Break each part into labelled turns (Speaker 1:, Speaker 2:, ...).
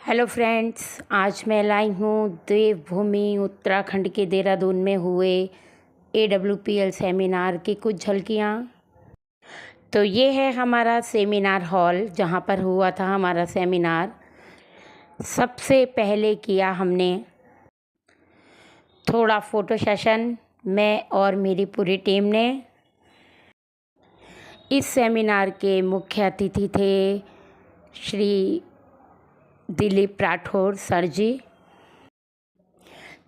Speaker 1: Hello friends, आज मैं लाई हूँ देवभूमि उत्तराखंड के देहरादून में हुए AWPL सेमिनार की कुछ झलकियाँ। तो ये है हमारा सेमिनार हॉल जहाँ पर हुआ था हमारा सेमिनार। सबसे पहले किया हमने थोड़ा फ़ोटो सेशन, मैं और मेरी पूरी टीम ने। इस सेमिनार के मुख्य अतिथि थे श्री दिलीप राठौर सर जी।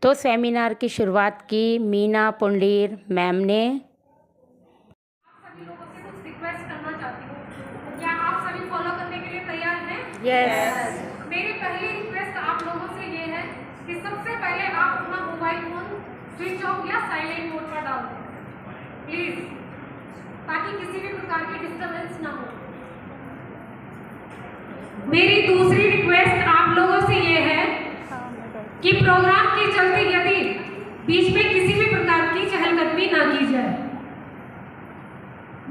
Speaker 1: तो सेमिनार की शुरुआत की मीना पुंडीर मैम ने।
Speaker 2: सभी लोगों से कुछ रिक्वेस्ट करना चाहती हूँ, क्या आप सभी फॉलो करने के लिए तैयार हैं?
Speaker 1: यस।
Speaker 2: मेरी पहली रिक्वेस्ट आप लोगों से ये है कि सबसे पहले आप अपना मोबाइल फोन स्विच ऑफ या साइलेंट मोड पर डाल दें प्लीज, ताकि किसी भी प्रकार की डिस्टर्बेंस ना हो। मेरी दूसरी रिक्वेस्ट आप लोगों से ये है कि प्रोग्राम के चलते यदि बीच में किसी भी प्रकार की चहलकदमी ना की जाए।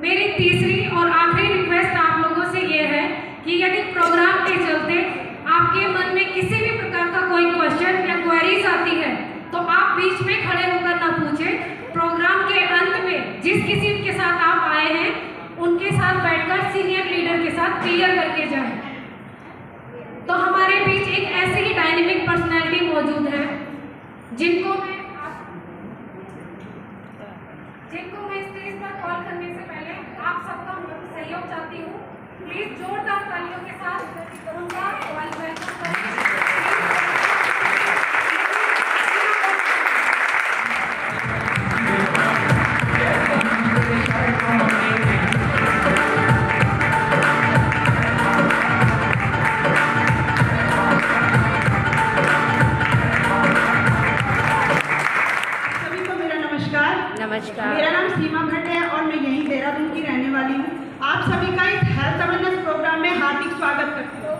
Speaker 2: मेरी तीसरी और आखिरी रिक्वेस्ट आप लोगों से ये है कि यदि प्रोग्राम के चलते आपके मन में किसी भी प्रकार का कोई क्वेश्चन या क्वेरीज आती है तो आप बीच में खड़े होकर ना पूछें। प्रोग्राम के अंत में जिस किसी के साथ आप आए हैं उनके साथ बैठकर सीनियर लीडर के साथ क्लियर करके जाएं। तो हमारे बीच एक ऐसे ही डायनेमिक पर्सनैलिटी मौजूद है जिनको मैं स्टेज पर कॉल करने से पहले आप सबका सहयोग चाहती हूँ। प्लीज जोरदार तालियों के साथ उनका वेलकम करें।
Speaker 1: नमस्कार।
Speaker 3: मेरा नाम सीमा भट्ट है और मैं यहीं देहरादून की रहने वाली हूँ। आप सभी का इस हेल्थ अवेयरनेस प्रोग्राम में हार्दिक स्वागत करती हूँ।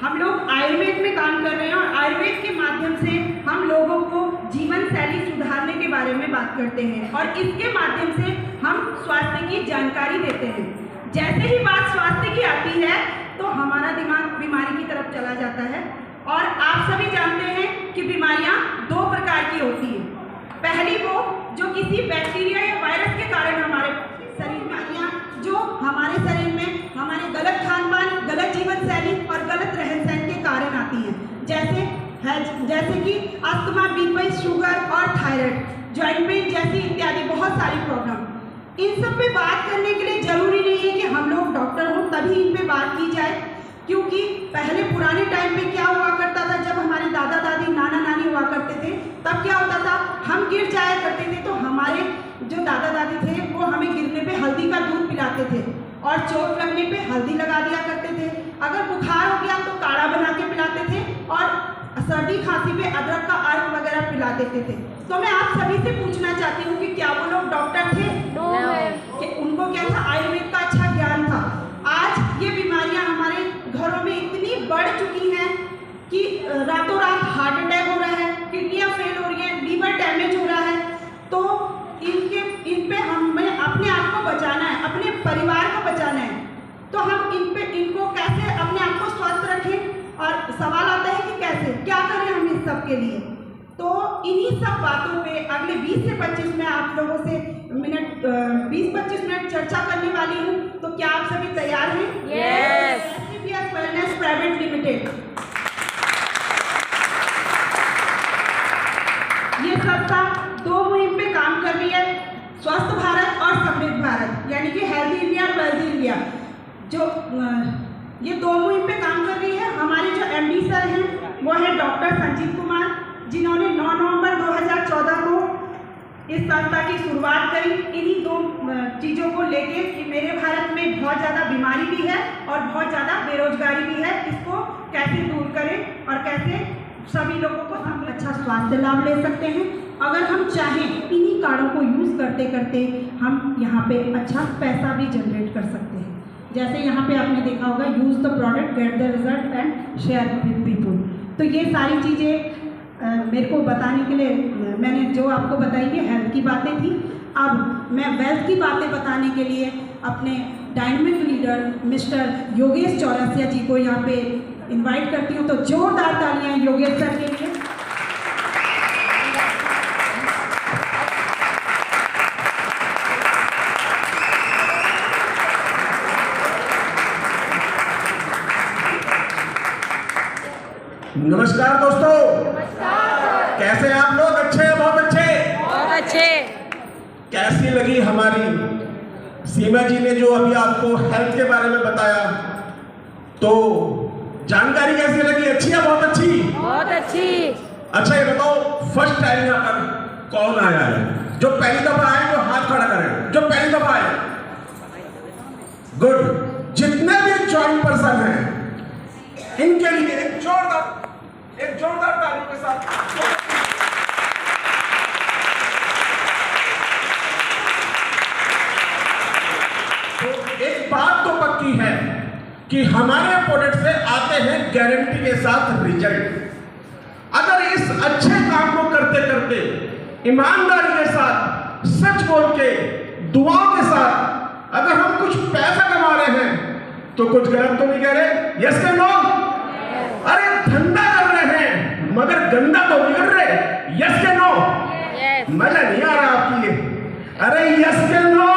Speaker 3: हम लोग आयुर्वेद में काम कर रहे हैं और आयुर्वेद के माध्यम से हम लोगों को जीवन शैली सुधारने के बारे में बात करते हैं और इसके माध्यम से हम स्वास्थ्य की जानकारी देते हैं। जैसे ही बात स्वास्थ्य की आती है तो हमारा दिमाग बीमारी की तरफ चला जाता है और आप सभी जानते हैं कि बीमारियां दो प्रकार की होती हैं। पहली वो जो किसी बैक्टीरिया या वायरस के कारण हमारे शरीर में बीमारियां जो हमारे शरीर में हमारे गलत खान पान, गलत जीवन शैली और गलत रहन सहन के कारण आती हैं। जैसे कि अस्थमा, बीपी, शुगर और थायराइड, जॉइंट पेन जैसी इत्यादि बहुत सारी प्रॉब्लम। इन सब पे बात करने के लिए जरूरी नहीं है कि हम लोग डॉक्टर हों तभी इन पे बात की जाए, क्योंकि पहले पुराने टाइम पे क्या हुआ करता था, जब हमारे दादा दादी नाना नानी हुआ करते थे तब क्या होता था, हम गिर जाया करते थे तो हमारे जो दादा दादी थे वो हमें गिरने पे हल्दी का दूध पिलाते थे और चोट लगने पे हल्दी लगा दिया करते थे। अगर बुखार हो गया तो काढ़ा बना के पिलाते थे और सर्दी खांसी पे अदरक का अर्क वगैरह पिला देते थे। तो मैं आप सभी से पूछना चाहती हूँ कि क्या वो लोग डॉक्टर थे? कि उनको क्या था, आयुर्वेद का अच्छा ज्ञान था। आज ये बीमारियां हमारे घरों में इतनी बढ़ चुकी हैं कि रातों रात हार्ट अटैक हो रहा है, किडनियां फेल हो रही है, लीवर डैमेज हो रहा है। तो इन पे हमें अपने आप को बचाना है, अपने परिवार को बचाना है। तो हम इनको कैसे अपने आप को स्वस्थ रखें, और सवाल आता है कि कैसे, क्या करें हम इस सब के लिए। तो इन्हीं सब बातों पे अगले 20 से 25 में आप लोगों से 20-25 मिनट चर्चा करने वाली हूँ। तो क्या आप सभी तैयार हैं?
Speaker 1: यस।
Speaker 3: वेलनेस प्राइवेट लिमिटेड ये संस्था दो मुहिम पे काम कर रही है, स्वस्थ भारत और समृद्ध भारत, यानी कि हेल्दी इंडिया और वेल्दी इंडिया। जो ये दो मुहिम पे काम कर रही है। हमारे जो MD सर हैं वो है डॉक्टर संजीव कुमार, जिन्होंने 9 नवंबर 2014 को इस संस्था की शुरुआत करी, इन्हीं दो चीज़ों को लेके कि मेरे भारत में बहुत ज़्यादा बीमारी भी है और बहुत ज़्यादा बेरोजगारी भी है, इसको कैसे दूर करें और कैसे सभी लोगों को हम अच्छा स्वास्थ्य लाभ ले सकते हैं। अगर हम चाहें इन्हीं कार्डों को यूज़ करते करते हम यहाँ पे अच्छा पैसा भी जनरेट कर सकते हैं। जैसे यहाँ पे आपने देखा होगा, use the product, get the result and share with people. तो ये सारी चीज़ें मेरे को बताने के लिए मैंने जो आपको बताई है हेल्थ की बातें थी। अब मैं वेल्थ की बातें बताने के लिए अपने dynamic leader mister Yogesh Chaurasia ji को यहाँ पे इनवाइट करती हूँ। तो जोरदार तालियां योगेश सर के लिए।
Speaker 4: नमस्कार दोस्तों। कैसे हैं आप लोग? अच्छे हैं? बहुत अच्छे,
Speaker 1: बहुत अच्छे।
Speaker 4: कैसी लगी हमारी सीमा जी ने जो अभी आपको हेल्थ के बारे में बताया, तो जानकारी कैसी लगी? अच्छी है? बहुत अच्छी,
Speaker 1: बहुत अच्छी।
Speaker 4: अच्छा ये बताओ, फर्स्ट टाइम यहाँ पर कौन आया है? जो पहली दफा आए वो हाथ खड़ा करें, जो पहली दफा आए। गुड। जितने भी ज्वाइंट पर्सन हैं इनके लिए एक जोरदार तालियों के साथ। तो एक बात तो पक्की है कि हमारे प्रोडक्ट से आते हैं गारंटी के साथ रिजल्ट। अगर इस अच्छे काम को करते करते ईमानदारी के साथ, सच बोल के, दुआओं के साथ अगर हम कुछ पैसा कमा रहे हैं तो कुछ गलत तो नहीं कह रहे? यस के नो? अरे धंधा कर रहे हैं मगर गंदा तो नहीं कर रहे? यस के नो? मजा नहीं आ रहा आपकी ये? अरे यस के नो?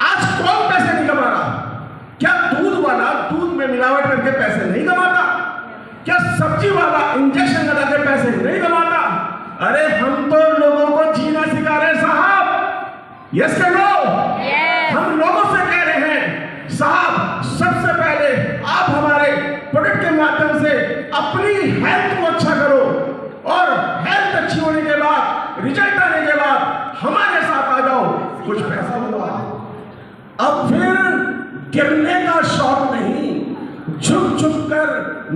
Speaker 4: आज कौन पैसे नहीं कमा रहा? क्या दूध वाला दूध में मिलावट करके पैसे नहीं कमाता? क्या सब्जी वाला इंजेक्शन लगा के पैसे नहीं कमाता? अरे हम तो लोगों को जीना सिखा रहे हैं साहब। यस के नो? हम लोगों से कह रहे हैं साहब, सबसे पहले आप हमारे प्रोडक्ट के माध्यम से अपनी हेल्थ को अच्छा करो, और हेल्थ अच्छी होने के बाद, रिजल्ट आने के बाद हमारे साथ आ जाओ, कुछ पैसा मिलवाओ। अब फिर गिरने का शौक नहीं, झुक झुक कर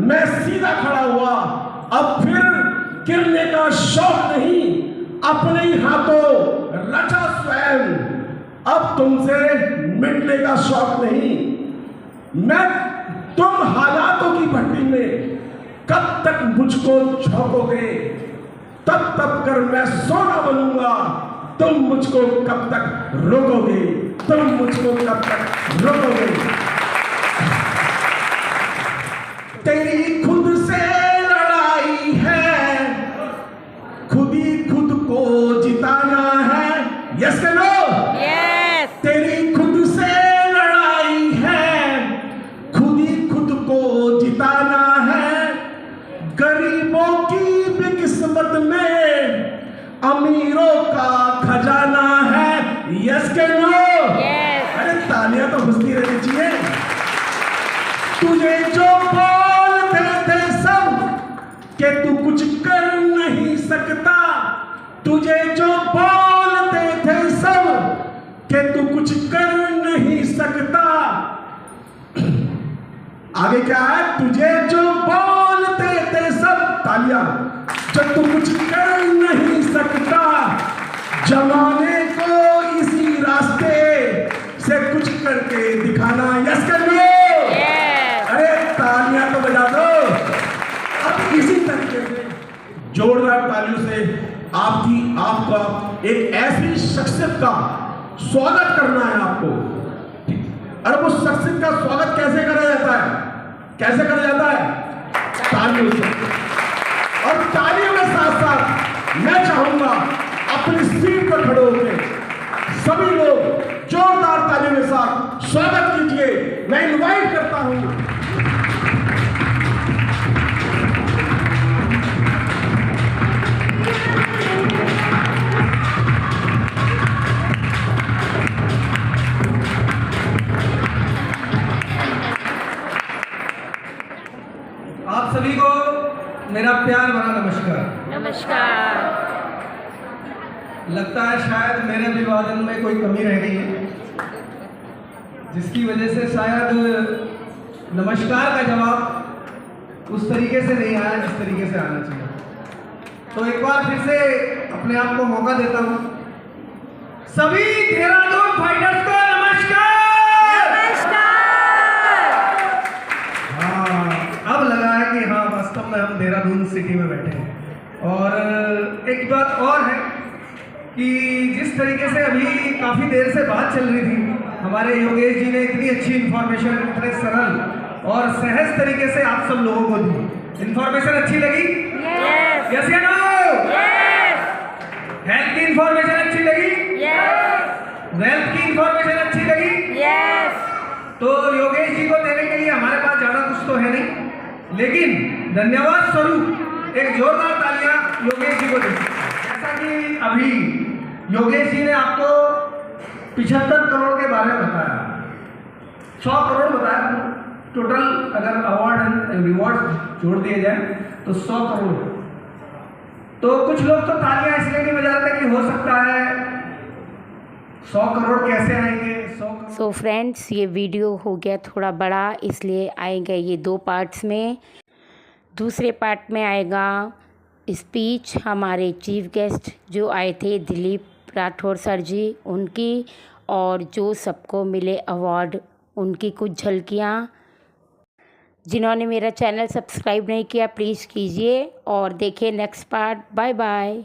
Speaker 4: मैं सीधा खड़ा हुआ। अब फिर गिरने का शौक नहीं, अपने ही हाथों रचा स्वयं। अब तुमसे मिटने का शौक नहीं। मैं तुम हालातों की भट्टी में कब तक मुझको झोंकोगे, तब तब कर मैं सोना बनूंगा। तुम मुझको कब तक रोकोगे, तुम मुझको कब तक रोकोगे। तेरी खुद से लड़ाई है, खुद ही खुद को जिताना है। यस के नो? तेरी खुद से लड़ाई है, खुद ही खुद को जिताना है। गरीबों की भी किस्मत में अमीरों का खजाना है। यस के नो? अरे तालियां तो बजती रहनी चाहिए। तुझे जो बोलते थे सब कि तू कुछ कर नहीं सकता, तुझे जो बोलते थे सब कि तू कुछ कर नहीं सकता, आगे क्या है? तुझे जो बोलते थे सब, तालियां, जब तू कुछ कर नहीं सकता, जमाने को इसी रास्ते से कुछ करके दिखाना। यस कर लो? अरे तालियां तो बजा दो। अब इसी तरीके से जोरदार तालियों से आपका एक ऐसी शख्सियत का स्वागत करना है आपको। और वो शख्सियत का स्वागत कैसे करा जाता है? कैसे करा जाता है? तालियों से। और तालियों के साथ साथ मैं चाहूंगा अपनी सीट पर खड़े होकर सभी लोग जोरदार तालियों के साथ स्वागत कीजिए। मैं इनवाइट करता हूं
Speaker 5: आप सभी को मेरा प्यार भरा नमस्कार।
Speaker 1: नमस्कार।
Speaker 5: लगता है शायद मेरे अभिवादन में कोई कमी रह गई है, जिसकी वजह से शायद नमस्कार का जवाब उस तरीके से नहीं आया जिस तरीके से आना चाहिए। तो एक बार फिर से अपने आप को मौका देता हूँ। सभी देहरादून फाइटर्स को नमस्कार। अब लगा है कि हाँ, वास्तव में हम देहरादून सिटी में बैठे हैं। और एक बात और है कि जिस तरीके से अभी काफ़ी देर से बात चल रही थी, हमारे योगेश जी ने इतनी अच्छी इन्फॉर्मेशन इतने सरल और सहज तरीके से आप सब लोगों को दी। इन्फॉर्मेशन अच्छी लगी? यस या नो? हेल्थ की इन्फॉर्मेशन अच्छी लगी? वेल्थ की इन्फॉर्मेशन अच्छी लगी? तो योगेश जी को देने के लिए हमारे पास ज़्यादा कुछ तो है नहीं, लेकिन धन्यवाद स्वरूप एक जोरदार तालियां योगेश जी को दें। जैसा कि अभी योगेश जी ने आपको 75 करोड़ के बारे में बताया, 100 करोड़ बताया टोटल, अगर अवार्ड एंड रिवॉर्ड जोड़ दिए जाए तो 100 करोड़। तो कुछ लोग तो तालियां इसलिए नहीं बजा रहे कि हो सकता है 100 करोड़ कैसे आएंगे, 100 करोड़।
Speaker 1: सो फ्रेंड्स, ये वीडियो हो गया थोड़ा बड़ा, इसलिए आएगा ये 2 पार्ट्स में। दूसरे पार्ट में आएगा स्पीच हमारे चीफ गेस्ट जो आए थे दिलीप राठौर सर जी, उनकी, और जो सबको मिले अवार्ड उनकी कुछ झलकियाँ। जिन्होंने मेरा चैनल सब्सक्राइब नहीं किया प्लीज़ कीजिए और देखिए नेक्स्ट पार्ट। Bye bye.